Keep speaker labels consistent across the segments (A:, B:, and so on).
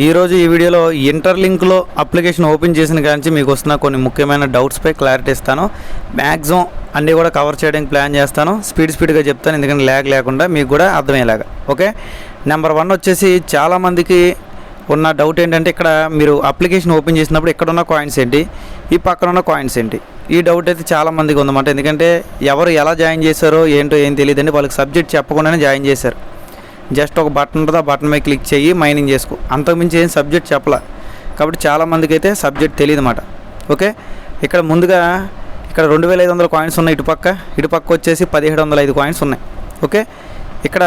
A: ఈరోజు ఈ వీడియోలో ఇంటర్లింక్లో అప్లికేషన్ ఓపెన్ చేసిన కానీ మీకు వస్తున్న కొన్ని ముఖ్యమైన డౌట్స్పై క్లారిటీ ఇస్తాను. మ్యాక్సిమం అన్నీ కూడా కవర్ చేయడానికి ప్లాన్ చేస్తాను. స్పీడ్గా చెప్తాను, ఎందుకంటే ల్యాగ్ లేకుండా మీకు కూడా అర్థమయ్యేలాగా. ఓకే, నెంబర్ 1 వచ్చేసి చాలామందికి ఉన్న డౌట్ ఏంటంటే, ఇక్కడ మీరు అప్లికేషన్ ఓపెన్ చేసినప్పుడు ఇక్కడ ఉన్న కాయిన్స్ ఏంటి, ఈ పక్కన ఉన్న కాయిన్స్ ఏంటి, ఈ డౌట్ అయితే చాలామందికి ఉందన్నమాట. ఎందుకంటే ఎవరు ఎలా జాయిన్ చేశారో ఏంటో ఏం తెలియదండి, వాళ్ళకి సబ్జెక్ట్ చెప్పకుండానే జాయిన్ చేశారు. జస్ట్ ఒక బటన్ ఉంటుంది, ఆ బటన్ మీద క్లిక్ చేయి మైనింగ్ చేసుకో, అంతకుమించి ఏం సబ్జెక్ట్ చెప్పలే. కాబట్టి చాలామందికి అయితే సబ్జెక్ట్ తెలియదు అన్నమాట. ఓకే, ఇక్కడ ముందుగా ఇక్కడ 2500 కాయిన్స్ ఉన్నాయి, ఇటుపక్క వచ్చేసి 1705 కాయిన్స్ ఉన్నాయి. ఓకే, ఇక్కడ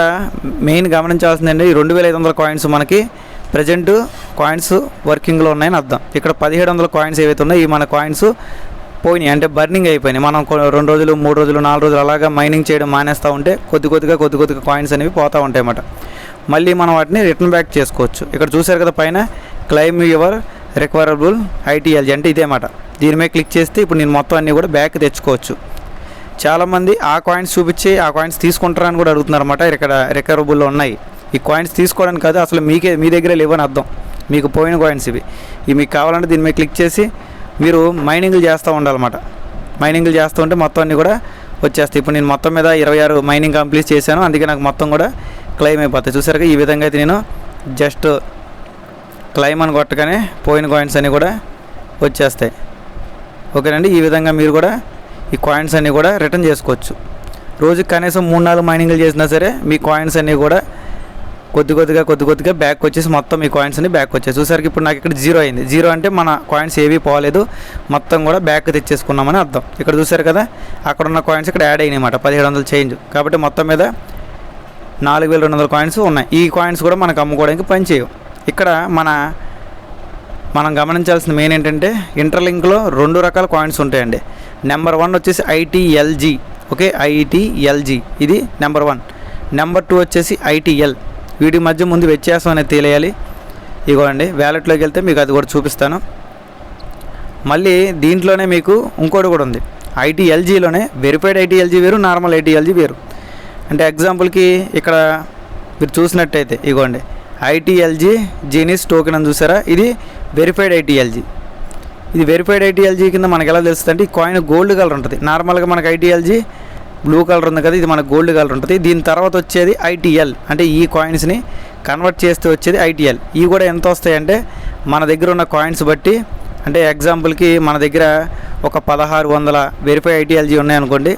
A: మెయిన్ గమనించాల్సిందండి, ఈ 2500 కాయిన్స్ మనకి ప్రజెంట్ కాయిన్స్ వర్కింగ్లో ఉన్నాయని అర్థం. ఇక్కడ 1700 కాయిన్స్ ఏవైతే ఉన్నాయో ఈ మన కాయిన్స్ పోయినాయి, అంటే బర్నింగ్ అయిపోయినాయి. మనం 2 రోజులు 3 రోజులు 4 రోజులు అలాగా మైనింగ్ చేయడం మానేస్తూ ఉంటే కొద్దిగా కాయిన్స్ అనేవి పోతూ ఉంటాయి అన్నమాట. మళ్ళీ మనం వాటిని రిటర్న్ బ్యాక్ చేసుకోవచ్చు. ఇక్కడ చూసారు కదా పైన క్లెయిమ్ యువర్ రికవరబుల్ ఐటీఎల్జీ అంటే ఇదే మాట. దీని మీద క్లిక్ చేస్తే ఇప్పుడు నేను మొత్తం అన్నీ కూడా బ్యాక్ తెచ్చుకోవచ్చు. చాలామంది ఆ కాయిన్స్ చూపించి ఆ కాయిన్స్ తీసుకుంటారని కూడా అడుగుతున్నారు అన్నమాట. ఇక్కడ రికవరబుల్లో ఉన్నాయి, ఈ కాయిన్స్ తీసుకోవడానికి కాదు, అసలు మీ దగ్గర లేవని అర్థం. మీకు పోయిన కాయిన్స్ ఇవి మీకు కావాలంటే దీని మీద క్లిక్ చేసి మీరు మైనింగ్లు చేస్తూ ఉండాలన్నమాట. మైనింగ్లు చేస్తూ ఉంటే మొత్తం అన్నీ కూడా వచ్చేస్తాయి. ఇప్పుడు నేను మొత్తం మీద 26 మైనింగ్ కంప్లీట్ చేశాను, అందుకే నాకు మొత్తం కూడా క్లెయిమ్ అయిపోతాయి. చూసారుగా ఈ విధంగా అయితే నేను జస్ట్ క్లెయిమ్ అని కొట్టగానే పోయిన కాయిన్స్ అన్నీ కూడా వచ్చేస్తాయి. ఓకేనండి, ఈ విధంగా మీరు కూడా ఈ కాయిన్స్ అన్నీ కూడా రిటర్న్ చేసుకోవచ్చు. రోజుకి కనీసం 3-4 మైనింగ్లు చేసినా సరే మీ కాయిన్స్ అన్నీ కూడా కొద్దిగా బ్యాక్ వచ్చేసి మొత్తం ఈ కాయిన్స్ అన్ని బ్యాక్ వచ్చాయి. చూసారికి ఇప్పుడు నాకు ఇక్కడ 0 అయింది. 0 అంటే మన కాయిన్స్ ఏవి పోలేదు, మొత్తం కూడా బ్యాక్ తెచ్చేసుకున్నామని అర్థం. ఇక్కడ చూసారు కదా అక్కడ ఉన్న కాయిన్స్ ఇక్కడ యాడ్ అయినాయి అన్నమాట, 1700 చేంజ్. కాబట్టి మొత్తం మీద 4200 కాయిన్స్ ఉన్నాయి. ఈ కాయిన్స్ కూడా మనకు అమ్ముకోవడానికి పనిచేయవు. ఇక్కడ మనం గమనించాల్సిన మెయిన్ ఏంటంటే, ఇంటర్లింక్లో 2 రకాల కాయిన్స్ ఉంటాయండి. నెంబర్ 1 వచ్చేసి ఐటీఎల్జీ. ఓకే, ఐటీఎల్జీ ఇది నెంబర్ 1. నెంబర్ 2 వచ్చేసి ఐటీఎల్. వీటి మధ్య ముందు వ్యత్యాసం అనేది తెలియాలి. ఇగోండి వ్యాలెట్లోకి వెళ్తే మీకు అది కూడా చూపిస్తాను. మళ్ళీ దీంట్లోనే మీకు ఇంకోటి కూడా ఉంది. ఐటీఎల్జీలోనే వెరిఫైడ్ ఐటీఎల్జీ వేరు, నార్మల్ ఐటీఎల్జీ వేరు. అంటే ఎగ్జాంపుల్కి ఇక్కడ మీరు చూసినట్టయితే ఇగోండి ఐటీఎల్జీ జీనిస్ టోకెన్ అని చూసారా, ఇది వెరిఫైడ్ ఐటీఎల్జీ. ఇది వెరిఫైడ్ ఐటీఎల్జీ కింద మనకు ఎలా తెలుస్తుంది అంటే, ఈ కాయిన్ గోల్డ్ కలర్ ఉంటుంది. నార్మల్గా మనకు ఐటీఎల్జీ బ్లూ కలర్ ఉంది కదా, ఇది మనకు గోల్డ్ కలర్ ఉంటుంది. దీని తర్వాత వచ్చేది ఐటీఎల్, అంటే ఈ కాయిన్స్ని కన్వర్ట్ చేస్తే వచ్చేది ఐటీఎల్. ఇవి కూడా ఎంత వస్తాయంటే మన దగ్గర ఉన్న కాయిన్స్ బట్టి, అంటే ఎగ్జాంపుల్కి మన దగ్గర ఒక 1600 వెరిఫై ఐటీఎల్జీ ఉన్నాయనుకోండి,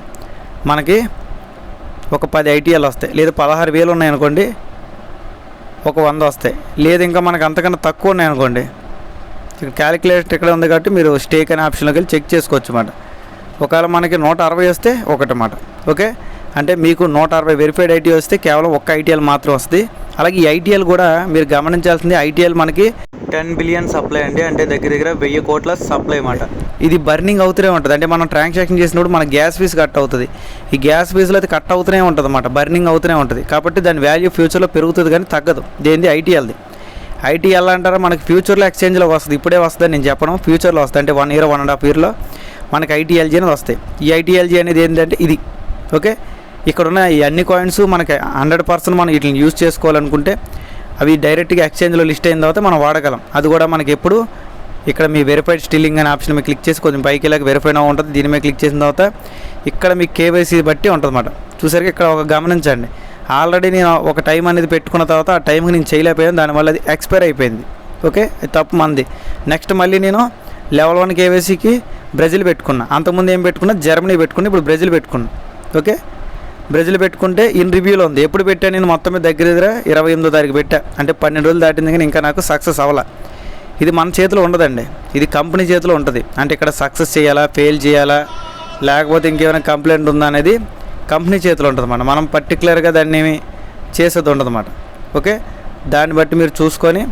A: మనకి ఒక 10 ఐటీఎల్ వస్తాయి. లేదా 16,000 ఉన్నాయనుకోండి, ఒక 100 వస్తాయి. లేదు ఇంకా మనకు అంతకన్నా తక్కువ ఉన్నాయనుకోండి, ఇక్కడ క్యాలిక్యులేటర్ ఇక్కడ ఉంది కాబట్టి మీరు స్టేక్ అనే ఆప్షన్లోకి వెళ్ళి చెక్ చేసుకోవచ్చు అన్నమాట. ఒకవేళ మనకి 160 వస్తే ఒకటన్నమాట. ఓకే, అంటే మీకు 160 వెరిఫైడ్ ఐటీ వస్తే కేవలం ఒక్క ఐటీఎల్ మాత్రం వస్తుంది. అలాగే ఈ ఐటీఎల్ కూడా మీరు గమనించాల్సింది, ఐటీఎల్ మనకి 10 బిలియన్ సప్లై అండి, అంటే దగ్గర 1000 కోట్ల సప్లై అన్నమాట. ఇది బర్నింగ్ అవుతూనే ఉంటుంది. అంటే మనం ట్రాన్సాక్షన్ చేసినప్పుడు మన గ్యాస్ ఫీజు కట్ అవుతుంది. ఈ గ్యాస్ ఫీజులో అయితే కట్ అవుతూనే ఉంటుంది అన్నమాట, బర్నింగ్ అవుతూనే ఉంటుంది. కాబట్టి దాని వాల్యూ ఫ్యూచర్లో పెరుగుతుంది కానీ తగ్గదు. దేనిది ఐటీఎల్ది. ఐటీఎల్ అంటారా మనకి ఫ్యూచర్లో ఎక్స్చేంజ్లో వస్తుంది, ఇప్పుడే వస్తుందని నేను చెప్పను, ఫ్యూచర్లో వస్తుంది. అంటే 1 ఇయర్ 1.5 ఇయర్లో మనకి ఐటీఎల్జీ అనేది వస్తాయి. ఈ ఐటీఎల్జీ అనేది ఏంటంటే ఇది. ఓకే, ఇక్కడ ఉన్న ఈ అన్ని కాయిన్స్ మనకి 100% మనం వీటిని యూజ్ చేసుకోవాలనుకుంటే అవి డైరెక్ట్గా ఎక్స్చేంజ్లో లిస్ట్ అయిన తర్వాత మనం వాడగలం. అది కూడా మనకి ఎప్పుడు ఇక్కడ మీ వెరిఫైడ్ స్టిల్లింగ్ అనే ఆప్షన్ మీద క్లిక్ చేసి కొంచెం పైకి ఇలాగ వెరిఫైడ్ ఉంటుంది. దీని మీద క్లిక్ చేసిన తర్వాత ఇక్కడ మీ కేవైసీ బట్టి ఉంటుంది అన్నమాట. చూసారు ఇక్కడ ఒక గమనించండి, ఆల్రెడీ నేను ఒక టైం అనేది పెట్టుకున్న తర్వాత ఆ టైంకి నేను చేయలేకపోయాను, దానివల్ల అది ఎక్స్పైర్ అయిపోయింది. ఓకే, తప్పు మంది. నెక్స్ట్ మళ్ళీ నేను లెవెల్ 1 కేవైసీకి బ్రెజిల్ పెట్టుకున్నా. అంతకుముందు ఏం పెట్టుకున్నా, జర్మనీ పెట్టుకున్నా, ఇప్పుడు బ్రెజిల్ పెట్టుకున్నా. ఓకే, బ్రెజిల్ పెట్టుకుంటే ఇన్ రివ్యూలో ఉంది. ఎప్పుడు పెట్టాను నేను, మొత్తం దగ్గర 28వ తారీఖు పెట్టా, అంటే 12 రోజులు దాటింది కానీ ఇంకా నాకు సక్సెస్ అవ్వాలా. ఇది మన చేతిలో ఉండదండి, ఇది కంపెనీ చేతిలో ఉంటుంది. అంటే ఇక్కడ సక్సెస్ చేయాలా, ఫెయిల్ చేయాలా, లేకపోతే ఇంకేమైనా కంప్లైంట్ ఉందా అనేది కంపెనీ చేతిలో ఉంటుంది అన్నమాట. మనం పర్టికులర్గా దాన్ని ఏమి చేసేది ఉండదు అన్నమాట. ఓకే, దాన్ని బట్టి మీరు చూసుకొని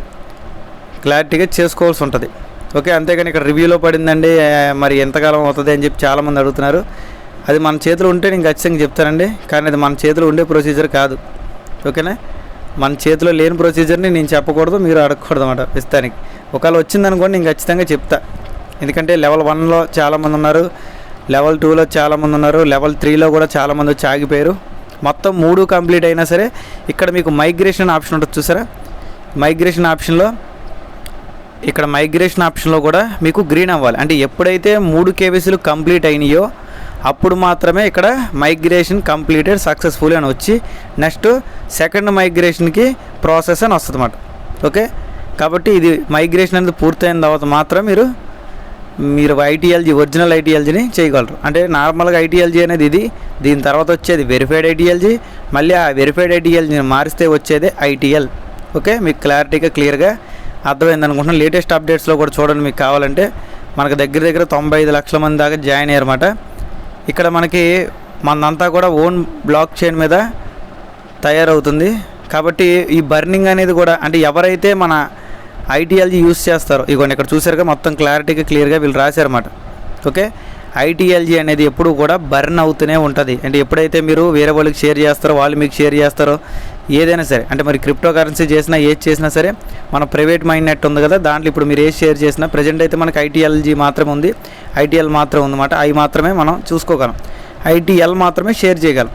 A: క్లారిటీగా చేసుకోవాల్సి ఉంటుంది. ఓకే, అంతేగాని ఇక్కడ రివ్యూలో పడిందండి మరి ఎంతకాలం అవుతుంది అని చెప్పి చాలామంది అడుగుతున్నారు. అది మన చేతిలో ఉంటే నేను ఖచ్చితంగా చెప్తానండి, కానీ అది మన చేతిలో ఉండే ప్రొసీజర్ కాదు. ఓకేనా, మన చేతిలో లేని ప్రొసీజర్ని నేను చెప్పకూడదు, మీరు అడగకూడదు అన్నమాట ప్రస్తుతానికి. ఒకవేళ వచ్చిందనుకోండి నేను ఖచ్చితంగా చెప్తా. ఎందుకంటే లెవెల్ 1లో చాలామంది ఉన్నారు, లెవెల్ 2లో చాలామంది ఉన్నారు, లెవెల్ 3లో కూడా చాలామంది వచ్చి ఆగిపోయారు. మొత్తం 3 కంప్లీట్ అయినా సరే ఇక్కడ మీకు మైగ్రేషన్ ఆప్షన్ ఉంటుంది చూసారా, మైగ్రేషన్ ఆప్షన్లో ఇక్కడ మైగ్రేషన్ ఆప్షన్లో కూడా మీకు గ్రీన్ అవ్వాలి. అంటే ఎప్పుడైతే 3 కేవైసీలు కంప్లీట్ అయినాయో అప్పుడు మాత్రమే ఇక్కడ మైగ్రేషన్ కంప్లీటెడ్ సక్సెస్ఫుల్ అని వచ్చి నెక్స్ట్ సెకండ్ మైగ్రేషన్కి ప్రాసెస్ అని వస్తుంది అన్నమాట. ఓకే, కాబట్టి ఇది మైగ్రేషన్ అనేది పూర్తయిన తర్వాత మాత్రం మీరు ఐటీఎల్జీ ఒరిజినల్ ఐటీఎల్జీని చేయగలరు. అంటే నార్మల్గా ఐటీఎల్జీ అనేది ఇది, దీని తర్వాత వచ్చేది వెరిఫైడ్ ఐటీఎల్జీ, మళ్ళీ ఆ వెరిఫైడ్ ఐటీఎల్జీని మారిస్తే వచ్చేది ఐటీఎల్. ఓకే, మీకు క్లియర్గా అర్థమైంది అనుకుంటున్నాను. లేటెస్ట్ అప్డేట్స్లో కూడా చూడండి, మీకు కావాలంటే మనకు దగ్గర 95 లక్షల మంది దాకా జాయిన్ అయ్యారన్నమాట. ఇక్కడ మనంతా కూడా ఓన్ బ్లాక్ చైన్ మీద తయారవుతుంది. కాబట్టి ఈ బర్నింగ్ అనేది కూడా అంటే ఎవరైతే మన ఐటీఎల్జీ యూస్ చేస్తారో ఇగోండి ఇక్కడ చూసారుగా మొత్తం క్లియర్గా వీళ్ళు రాశారన్నమాట. ఓకే, ఐటీఎల్జీ అనేది ఎప్పుడు కూడా బర్న్ అవుతూనే ఉంటుంది. అంటే ఎప్పుడైతే మీరు వేరే వాళ్ళకి షేర్ చేస్తారో వాళ్ళు మీకు షేర్ చేస్తారో ఏదైనా సరే, అంటే మరి క్రిప్టో కరెన్సీ చేసినా ఏది చేసినా సరే మన ప్రైవేట్ మైండ్ నెట్ ఉంది కదా, దాంట్లో ఇప్పుడు మీరు ఏది షేర్ చేసినా ప్రజెంట్ అయితే మనకి ఐటీఎల్జీ మాత్రమే ఉంది, ఐటీఎల్ మాత్రం ఉందన్నమాట. అవి మాత్రమే మనం చూసుకోగలం, ఐటీఎల్ మాత్రమే షేర్ చేయగలం.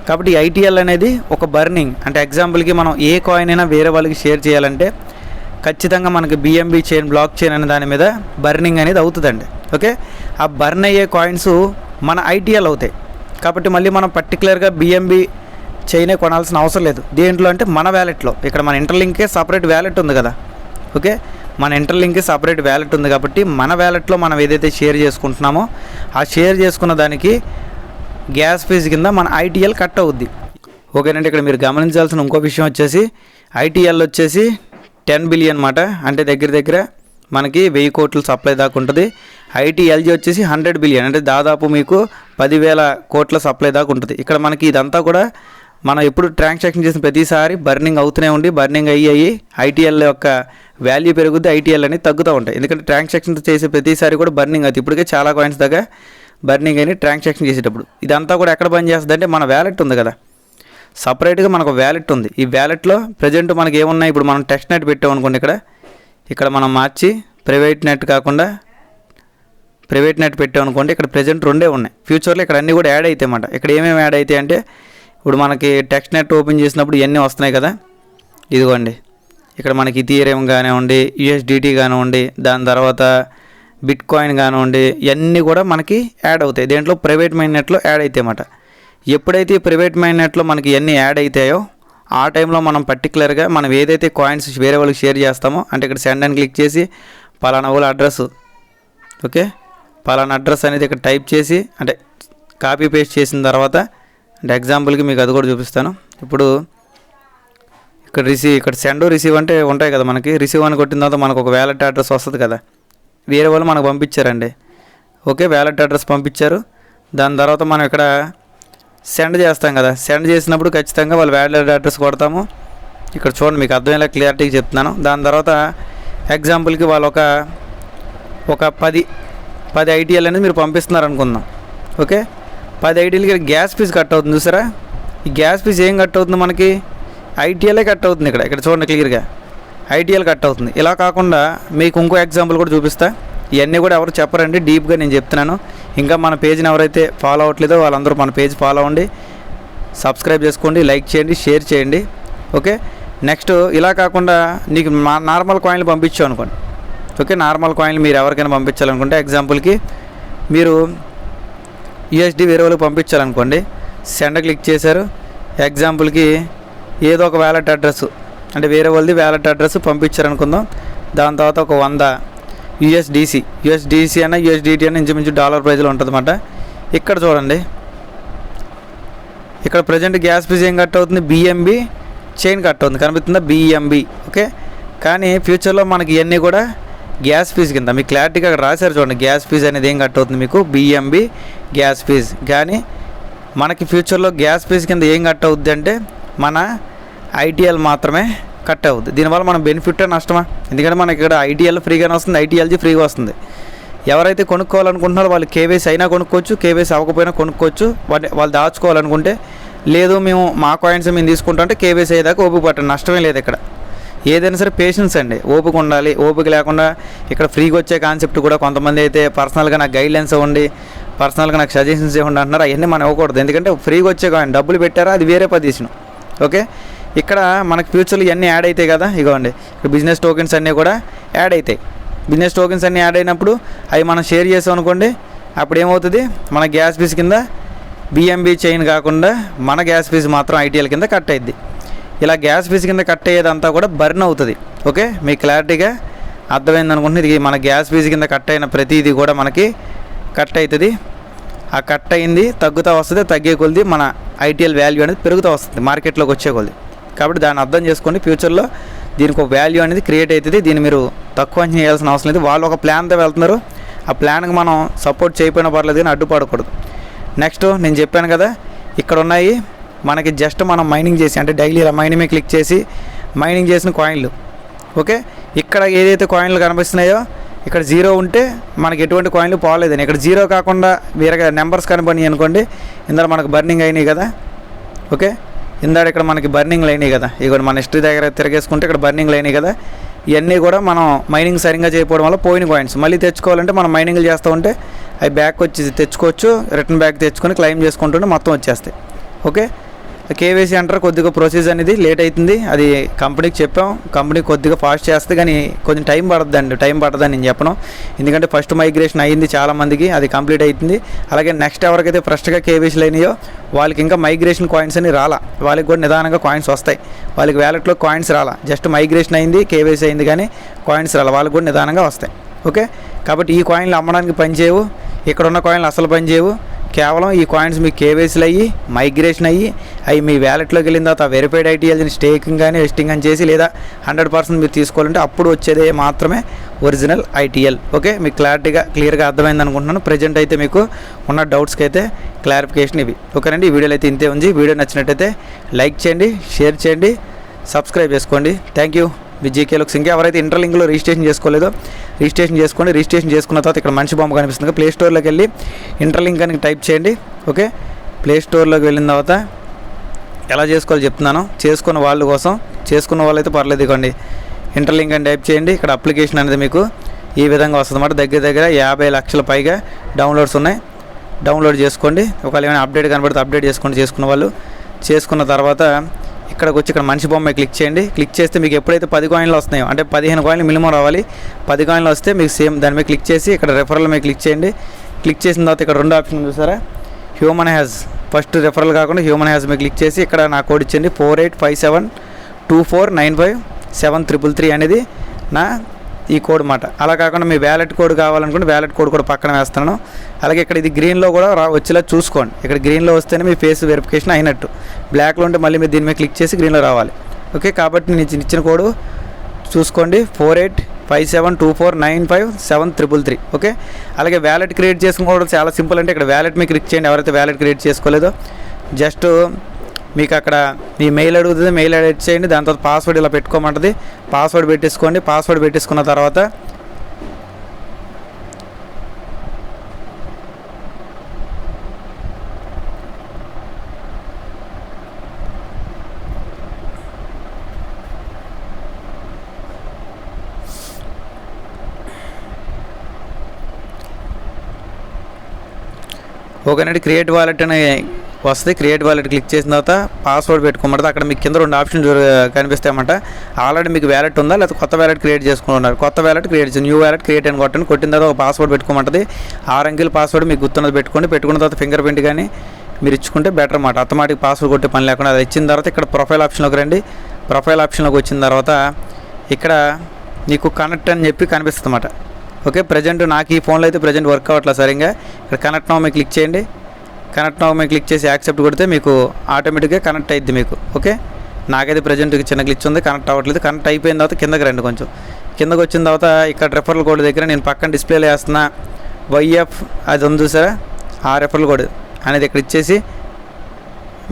A: కాబట్టి ఐటీఎల్ అనేది ఒక బర్నింగ్. అంటే ఎగ్జాంపుల్కి మనం ఏ కాయిన్ అయినా వేరే వాళ్ళకి షేర్ చేయాలంటే ఖచ్చితంగా మనకి బిఎంబి చైన్ బ్లాక్ చైన్ అనే దాని మీద బర్నింగ్ అనేది అవుతుందండి. ఓకే, ఆ బర్న్ అయ్యే కాయిన్స్ మన ఐటీఎల్ అవుతాయి. కాబట్టి మళ్ళీ మనం పర్టికులర్గా బిఎంబి చైనే కొనాల్సిన అవసరం లేదు. దేంట్లో అంటే మన వ్యాలెట్లో, ఇక్కడ మన ఇంటర్లింక్కే సపరేట్ వ్యాలెట్ ఉంది కదా. ఓకే, మన ఇంటర్లింక్కి సపరేట్ వ్యాలెట్ ఉంది కాబట్టి మన వ్యాలెట్లో మనం ఏదైతే షేర్ చేసుకుంటున్నామో ఆ షేర్ చేసుకున్న దానికి గ్యాస్ ఫీజు కింద మన ఐటీఎల్ కట్ అవుద్ది. ఓకేనండి, ఇక్కడ మీరు గమనించాల్సిన ఇంకో విషయం వచ్చేసి ఐటీఎల్ వచ్చేసి 10 బిలియన్ అన్నమాట. అంటే దగ్గర మనకి 1000 కోట్ల సప్లై దాకా ఉంటుంది. ఐటీఎల్జీ వచ్చేసి 100 బిలియన్, అంటే దాదాపు మీకు 10,000 కోట్ల సప్లై దాకా ఉంటుంది. ఇక్కడ మనకి ఇదంతా కూడా మనం ఎప్పుడు ట్రాన్సాక్షన్ చేసిన ప్రతిసారి బర్నింగ్ అవుతూనే ఉండి బర్నింగ్ అయ్యి ఐటీఎల్ యొక్క వాల్యూ పెరుగుద్ది, ఐటీఎల్ అనేది తగ్గుతూ ఉంటాయి. ఎందుకంటే ట్రాన్సాక్షన్ చేసే ప్రతిసారి కూడా బర్నింగ్ అవుతుంది. ఇప్పటికే చాలా కాయిన్స్ దాకా బర్నింగ్ అయిన ట్రాన్సాక్షన్ చేసేటప్పుడు ఇదంతా కూడా ఎక్కడ పని చేస్తుంది అంటే మన వ్యాలెట్ ఉంది కదా, సపరేట్గా మనకు వ్యాలెట్ ఉంది. ఈ వ్యాలెట్లో ప్రజెంట్ మనకి ఏమున్నాయి, ఇప్పుడు మనం టెస్ట్ నెట్ పెట్టామనుకోండి, ఇక్కడ మనం మార్చి ప్రైవేట్ నెట్ కాకుండా ప్రైవేట్ నెట్ పెట్టామనుకోండి, ఇక్కడ ప్రజెంట్ 2 ఉన్నాయి. ఫ్యూచర్లో ఇక్కడ అన్నీ కూడా యాడ్ అవుతాయి అన్నమాట. ఇక్కడ ఏమేమి యాడ్ అవుతాయి అంటే ఇప్పుడు మనకి టెక్స్ట్ నెట్ ఓపెన్ చేసినప్పుడు ఇవన్నీ వస్తున్నాయి కదా, ఇదిగోండి ఇక్కడ మనకి ఇథీరియం కానివ్వండి, యూఎస్డిటీ కానివ్వండి, దాని తర్వాత బిట్ కాయిన్ కానివ్వండి, ఇవన్నీ కూడా మనకి యాడ్ అవుతాయి. దేంట్లో ప్రైవేట్ మైన్ నెట్లో యాడ్ అవుతాయి అన్నమాట. ఎప్పుడైతే ప్రైవేట్ మైన్ నెట్లో మనకి ఇవన్నీ యాడ్ అవుతాయో ఆ టైంలో మనం పర్టికులర్గా మనం ఏదైతే కాయిన్స్ వేరే వాళ్ళకి షేర్ చేస్తామో, అంటే ఇక్కడ సెండ్ అని క్లిక్ చేసి పలానా వాళ్ళ అడ్రస్, ఓకే పలానా అడ్రస్ అనేది ఇక్కడ టైప్ చేసి అంటే కాపీ పేస్ట్ చేసిన తర్వాత, అంటే ఎగ్జాంపుల్కి మీకు అది కూడా చూపిస్తాను. ఇప్పుడు ఇక్కడ సెండ్ రిసీవ్ అంటే ఉంటాయి కదా, మనకి రిసీవ్ అని కొట్టిన తర్వాత మనకు ఒక వ్యాలెట్ అడ్రస్ వస్తుంది కదా, వేరే వాళ్ళు మనకు పంపించారండి. ఓకే, వ్యాలెట్ అడ్రస్ పంపించారు. దాని తర్వాత మనం ఇక్కడ సెండ్ చేస్తాం కదా, సెండ్ చేసినప్పుడు ఖచ్చితంగా వాళ్ళు వ్యాలెట్ అడ్రస్ కొడతాము. ఇక్కడ చూడండి మీకు అర్థమయ్యేలా క్లియరిటీగా చెప్తున్నాను. దాని తర్వాత ఎగ్జాంపుల్కి వాళ్ళు ఒక 10 ఐటీఎల్ అనేది మీరు పంపిస్తున్నారు అనుకుందాం. ఓకే, 10 ఐటీఎల్కి గ్యాస్ ఫీజు కట్ అవుతుంది చూసారా. ఈ గ్యాస్ ఫీజు ఏం కట్ అవుతుంది మనకి, ఐటీఎల్ఏ కట్ అవుతుంది. ఇక్కడ చూడండి క్లియర్గా ఐటీఎల్ కట్ అవుతుంది. ఇలా కాకుండా మీకు ఇంకో ఎగ్జాంపుల్ కూడా చూపిస్తా. ఇవన్నీ కూడా ఎవరు చెప్పరండి, డీప్గా నేను చెప్తున్నాను. ఇంకా మన పేజ్ని ఎవరైతే ఫాలో అవ్వట్లేదో వాళ్ళందరూ మన పేజ్ ఫాలో అవ్వండి, సబ్స్క్రైబ్ చేసుకోండి, లైక్ చేయండి, షేర్ చేయండి. ఓకే, నెక్స్ట్ ఇలా కాకుండా నీకు నార్మల్ కాయిన్లు పంపించావు అనుకోండి. ఓకే, నార్మల్ కాయిన్లు మీరు ఎవరికైనా పంపించాలనుకుంటే ఎగ్జాంపుల్కి మీరు యూఎస్డి వేరే వాళ్ళకి పంపించాలనుకోండి, సెండ్ క్లిక్ చేశారు. ఎగ్జాంపుల్కి ఏదో ఒక వ్యాలెట్ అడ్రస్ అంటే వేరే వాళ్ళది వ్యాలెట్ అడ్రస్ పంపించారనుకుందాం. దాని తర్వాత ఒక 100 యూఎస్డిసి అన్న యూఎస్డిటీ అన్న ఇంచుమించు $1 ప్రైజ్లో ఉంటుంది అన్నమాట. ఇక్కడ చూడండి, ఇక్కడ ప్రజెంట్ గ్యాస్ ఫీజు ఏం కట్ అవుతుంది, బిఎంబి చైన్ కట్ అవుతుంది, కనిపిస్తుందా బిఎంబి. ఓకే, కానీ ఫ్యూచర్లో మనకి ఇవన్నీ కూడా గ్యాస్ ఫీజు కింద మీకు క్లారిటీగా అక్కడ రాశారు చూడండి. గ్యాస్ ఫీజు అనేది ఏం కట్ అవుతుంది మీకు, బిఎంబి గ్యాస్ ఫీజు. కానీ మనకి ఫ్యూచర్లో గ్యాస్ ఫీజు కింద ఏం కట్ అవుద్ది అంటే మన ఐటీఎల్ మాత్రమే కట్ అవుద్ది. దీనివల్ల మన బెనిఫిట్ నష్టమా, ఎందుకంటే మనకి ఇక్కడ ఐటీఎల్ ఫ్రీగానే వస్తుంది, ఐటీఎల్జీ ఫ్రీగా వస్తుంది. ఎవరైతే కొనుక్కోవాలనుకుంటున్నారో వాళ్ళు కేవైసీ అయినా కొనుక్కోవచ్చు, కేవైసీ అవ్వకపోయినా కొనుక్కోవచ్చు. వాళ్ళు దాచుకోవాలనుకుంటే లేదు మేము మా కాయిన్స్ మేము తీసుకుంటాం అంటే కేవైసీ అయ్యేదాకా ఓపిక పట్టండి, నష్టమే లేదు. ఇక్కడ ఏదైనా సరే పేషెన్స్ అండి, ఓపిక ఉండాలి. ఓపిక లేకుండా ఇక్కడ ఫ్రీగా వచ్చే కాన్సెప్ట్ కూడా కొంతమంది అయితే పర్సనల్గా నాకు గైడ్లైన్స్ ఇవ్వండి, పర్సనల్గా నాకు సజెషన్స్ ఇవ్వండి అంటున్నారు. అవన్నీ మనం ఇవ్వకూడదు, ఎందుకంటే ఫ్రీగా వచ్చే కాయిన్ డబ్బులు పెట్టారా అది వేరే పొజిషన్. ఓకే, ఇక్కడ మనకి ఫ్యూచర్లో ఇవన్నీ యాడ్ అవుతాయి కదా, ఇగోండి ఇక్కడ బిజినెస్ టోకెన్స్ అన్నీ కూడా యాడ్ అవుతాయి. బిజినెస్ టోకెన్స్ అన్నీ యాడ్ అయినప్పుడు అవి మనం షేర్ చేసాం అనుకోండి, అప్పుడు ఏమవుతుంది, మన గ్యాస్ ఫీజు కింద బిఎంబి చైన్ కాకుండా మన గ్యాస్ ఫీజు మాత్రం ఐటీఎల్ కింద కట్ అయ్యిద్ది. ఇలా గ్యాస్ ఫీజు కింద కట్ అయ్యేదంతా కూడా బర్న్ అవుతుంది. ఓకే, మీకు క్లారిటీగా అర్థమైంది అనుకుంటున్నాను. ఇది మన గ్యాస్ ఫీజు కింద కట్ అయిన ప్రతిదీ కూడా మనకి కట్ అవుతుంది. ఆ కట్ అయింది తగ్గుతూ వస్తుంది, తగ్గే కొద్ది మన ఐటీఎల్ వాల్యూ అనేది పెరుగుతూ వస్తుంది మార్కెట్లోకి వచ్చే కొద్ది. కాబట్టి దాన్ని అర్థం చేసుకోండి, ఫ్యూచర్లో దీనికి ఒక వాల్యూ అనేది క్రియేట్ అవుతుంది. దీన్ని మీరు తక్కువ అంచనా చేయాల్సిన అవసరం లేదు. వాళ్ళు ఒక ప్లాన్తో వెళ్తున్నారు, ఆ ప్లాన్కి మనం సపోర్ట్ చేయకపోయినా పర్లేదు కానీ అడ్డుపడకూడదు. నెక్స్ట్ నేను చెప్పాను కదా, ఇక్కడ ఉన్నాయి మనకి జస్ట్ మనం మైనింగ్ చేసి, అంటే డైలీ ఇలా మైనింగ్ మీద క్లిక్ చేసి మైనింగ్ చేసిన కాయిన్లు. ఓకే, ఇక్కడ ఏదైతే కాయిన్లు కనిపిస్తున్నాయో ఇక్కడ జీరో ఉంటే మనకి ఎటువంటి కాయిన్లు పోలేదని, ఇక్కడ జీరో కాకుండా వేరే నెంబర్స్ కనపడినాయి అనుకోండి, ఇందులో మనకు బర్నింగ్ అయినాయి కదా. ఓకే, ఇందాక ఇక్కడ మనకి బర్నింగ్లు అయినాయి కదా, ఇక మన హిస్టరీ దగ్గర తిరగేసుకుంటే ఇక్కడ బర్నింగ్లు అయినాయి కదా. ఇవన్నీ కూడా మనం మైనింగ్ సరిగ్గా చేయకపోవడం వల్ల పోయిన కాయిన్స్. మళ్ళీ తెచ్చుకోవాలంటే మనం మైనింగ్లు చేస్తూ ఉంటే అవి బ్యాక్ వచ్చి తెచ్చుకోవచ్చు, రిటర్న్ బ్యాక్ తెచ్చుకొని క్లెయిమ్ చేసుకుంటుంటే మొత్తం వచ్చేస్తాయి. ఓకే, కేవైసీ అంటారు, కొద్దిగా ప్రొసీజర్ అనేది లేట్ అవుతుంది. అది కంపెనీకి చెప్పాం, కంపెనీ కొద్దిగా ఫాస్ట్ చేస్తుంది కానీ కొంచెం టైం పడుతుందని నేను చెప్పను. ఎందుకంటే ఫస్ట్ మైగ్రేషన్ అయ్యింది చాలామందికి, అది కంప్లీట్ అవుతుంది. అలాగే నెక్స్ట్ ఎవరికైతే ఫ్రెష్గా కేవైసీలు అయినాయో వాళ్ళకి ఇంకా మైగ్రేషన్ కాయిన్స్ అని రాలా, వాళ్ళకి కూడా నిదానంగా కాయిన్స్ వస్తాయి. వాళ్ళకి వ్యాలెట్లో కాయిన్స్ రాలా, జస్ట్ మైగ్రేషన్ అయింది, కేవైసీ అయింది కానీ కాయిన్స్ రాలా, వాళ్ళకి కూడా నిదానంగా వస్తాయి. ఓకే, కాబట్టి ఈ కాయిన్లు అమ్మడానికి పనిచేయవు, ఇక్కడ ఉన్న కాయిన్లు అసలు పనిచేయవు. కేవలం ఈ కాయిన్స్ మీకు కేవైసీలు అయ్యి మైగ్రేషన్ అయ్యి అవి మీ వ్యాలెట్లోకి వెళ్ళిన తర్వాత వెరిఫైడ్ ఐటీఎల్ని స్టేకింగ్ కానీ వెస్టింగ్ అని చేసి లేదా 100% మీరు తీసుకోవాలంటే అప్పుడు వచ్చేదే మాత్రమే ఒరిజినల్ ఐటీఎల్. ఓకే, మీకు క్లియర్గా అర్థమైంది అనుకుంటున్నాను. ప్రజెంట్ అయితే మీకు ఉన్న డౌట్స్కి అయితే క్లారిఫికేషన్ ఇవి. ఓకేనండి, ఈ వీడియోలో అయితే ఇంతే ఉంది. వీడియో నచ్చినట్టయితే లైక్ చేయండి, షేర్ చేయండి, సబ్స్క్రైబ్ చేసుకోండి. Thank you. Me GK looks. ఇంకా ఎవరైతే ఇంటర్లింక్లో రిజిస్ట్రేషన్ చేసుకోలేదో రిజిస్ట్రేషన్ చేసుకోండి. రిజిస్ట్రేషన్ చేసుకున్న తర్వాత ఇక్కడ మంచి బొమ్మ కనిపిస్తుంది, ప్లే స్టోర్లోకి వెళ్ళి ఇంటర్లింక్ అని టైప్ చేయండి. ఓకే, ప్లే స్టోర్లోకి వెళ్ళిన తర్వాత ఎలా చేసుకోవాలో చెప్తున్నాను, చేసుకున్న వాళ్ళ కోసం. చేసుకున్న వాళ్ళైతే పర్లేదు, ఇవ్వండి ఇంటర్లింక్ అని టైప్ చేయండి. ఇక్కడ అప్లికేషన్ అనేది మీకు ఈ విధంగా వస్తుంది అన్నమాట. దగ్గర 50 లక్షల పైగా డౌన్లోడ్స్ ఉన్నాయి. డౌన్లోడ్ చేసుకోండి. ఒకవేళ ఏమైనా అప్డేట్ కనబడితే అప్డేట్ చేసుకోండి చేసుకున్న వాళ్ళు. చేసుకున్న తర్వాత ఇక్కడికి వచ్చి ఇక్కడ మనిషి బొమ్మ క్లిక్ చేయండి. క్లిక్ చేస్తే మీకు ఎప్పుడైతే 10 కాయిన్లు వస్తున్నాయో, అంటే 15 కాయిన్లు మినిమం రావాలి. 10 కాయిన్లు వస్తే మీకు సేమ్ దాని మీద క్లిక్ చేసి ఇక్కడ రెఫరల్ మీద క్లిక్ చేయండి. క్లిక్ చేసిన తర్వాత ఇక్కడ 2 ఆప్షన్ చూసారా, హ్యూమన్ హ్యాజ్. ఫస్ట్ రెఫరల్ కాకుండా హ్యూమన్ హ్యాజ్ మీద క్లిక్ చేసి ఇక్కడ నా కోడ్ ఇచ్చింది 485724957333 అనేది నా ఈ కోడ్ మాట. అలా కాకుండా మీ వ్యాలెట్ కోడ్ కావాలనుకుంటే వ్యాలెట్ కోడ్ కూడా పక్కన వేస్తున్నాను. అలాగే ఇక్కడ ఇది గ్రీన్లో కూడా వచ్చేలా చూసుకోండి. ఇక్కడ గ్రీన్లో వస్తేనే మీ ఫేస్ వెరిఫికేషన్ అయినట్టు. బ్లాక్లో ఉంటే మళ్ళీ మీరు దీని మీద క్లిక్ చేసి గ్రీన్లో రావాలి. ఓకే, కాబట్టి నేను ఇచ్చిన కోడ్ చూసుకోండి 485724957333. ఓకే, అలాగే వ్యాలెట్ క్రియేట్ చేసుకోవడం చాలా సింపుల్. అంటే ఇక్కడ వ్యాలెట్ మీద క్లిక్ చేయండి. ఎవరైతే వ్యాలెట్ క్రియేట్ చేసుకోలేదో జస్ట్ మీకు అక్కడ మీ మెయిల్ అడుగుతుంది, మెయిల్ ఎడిట్ చేయండి. దాని తర్వాత పాస్వర్డ్ ఇలా పెట్టుకోమంటుంది, పాస్వర్డ్ పెట్టేసుకోండి. పాస్వర్డ్ పెట్టేసుకున్న తర్వాత ఓకేనండి, క్రియేట్ వాలెట్ అని వస్తుంది. క్రియేట్ వాలెట్ క్లిక్ చేసిన తర్వాత పాస్వర్డ్ పెట్టుకోమంటుంది. అక్కడ మీకు కింద 2 ఆప్షన్స్ కనిపిస్తాయన్నమాట. ఆల్రెడీ మీకు వ్యాలెట్ ఉందా లేదా కొత్త వ్యాలెట్ క్రియేట్ చేసుకుంటున్నారు. కొత్త వ్యాలెట్ క్రియేట్ చేసి న్యూ వ్యాలెట్ క్రియేట్ అని కొట్టండి. కొట్టిన తర్వాత ఒక పాస్వర్డ్ పెట్టుకోమంటుంది. 6 అంకెల పాస్వర్డ్ మీకు గుర్తున్నది పెట్టుకోండి. పెట్టుకున్న తర్వాత ఫింగర్ ప్రింట్ కానీ మీరు ఇచ్చుకుంటే బెటర్ అన్నమాట. ఆటోమేటిక్ పాస్వర్డ్ కొట్టే పని లేకుండా అది ఇచ్చిన తర్వాత ఇక్కడ ప్రొఫైల్ ఆప్షన్లోకి రండి. ప్రొఫైల్ ఆప్షన్లోకి వచ్చిన తర్వాత ఇక్కడ నీకు కనెక్ట్ అని చెప్పి కనిపిస్తుంది అన్నమాట. ఓకే, ప్రజెంట్ నాకు ఈ ఫోన్లో అయితే ప్రజెంట్ వర్క్ అవ్వట్లేదు సరిగ్గా. ఇక్కడ కనెక్ట్ నౌ మీద క్లిక్ చేయండి. కనెక్ట్ నౌ మీద క్లిక్ చేసి యాక్సెప్ట్ కొడితే మీకు ఆటోమేటిక్గా కనెక్ట్ అయ్యిద్ది మీకు. ఓకే, నాకైతే ప్రజెంట్ చిన్న గ్లిచ్ ఉంది, కనెక్ట్ అవ్వట్లేదు. కనెక్ట్ అయిపోయిన తర్వాత కిందకి రండి. కొంచెం కిందకి వచ్చిన తర్వాత ఇక్కడ రెఫరల్ కోడ్ దగ్గర నేను పక్కన డిస్ప్లేలో వేస్తున్నా వైఎఫ్ అది ఉంది చూసారా, ఆ రెఫరల్ కోడ్ అనేది ఇక్కడ ఇచ్చేసి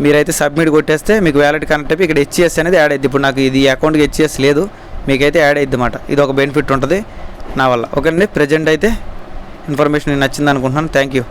A: మీరైతే సబ్మిట్ కొట్టేస్తే మీకు వ్యాలెట్ కనెక్ట్ అయిపోయి ఇక్కడ హెచ్సిఎస్ అనేది యాడ్ అయ్యిద్ది. ఇప్పుడు నాకు ఇది అకౌంట్కి హెచ్సిఎస్ లేదు, మీకైతే యాడ్ అయ్యిద్ది అన్నమాట. ఇది ఒక బెనిఫిట్ ఉంటుంది నా వల్ల. ఓకేనండి, ప్రజెంట్ అయితే ఇన్ఫర్మేషన్ నచ్చింది అనుకుంటున్నాను. Thank you.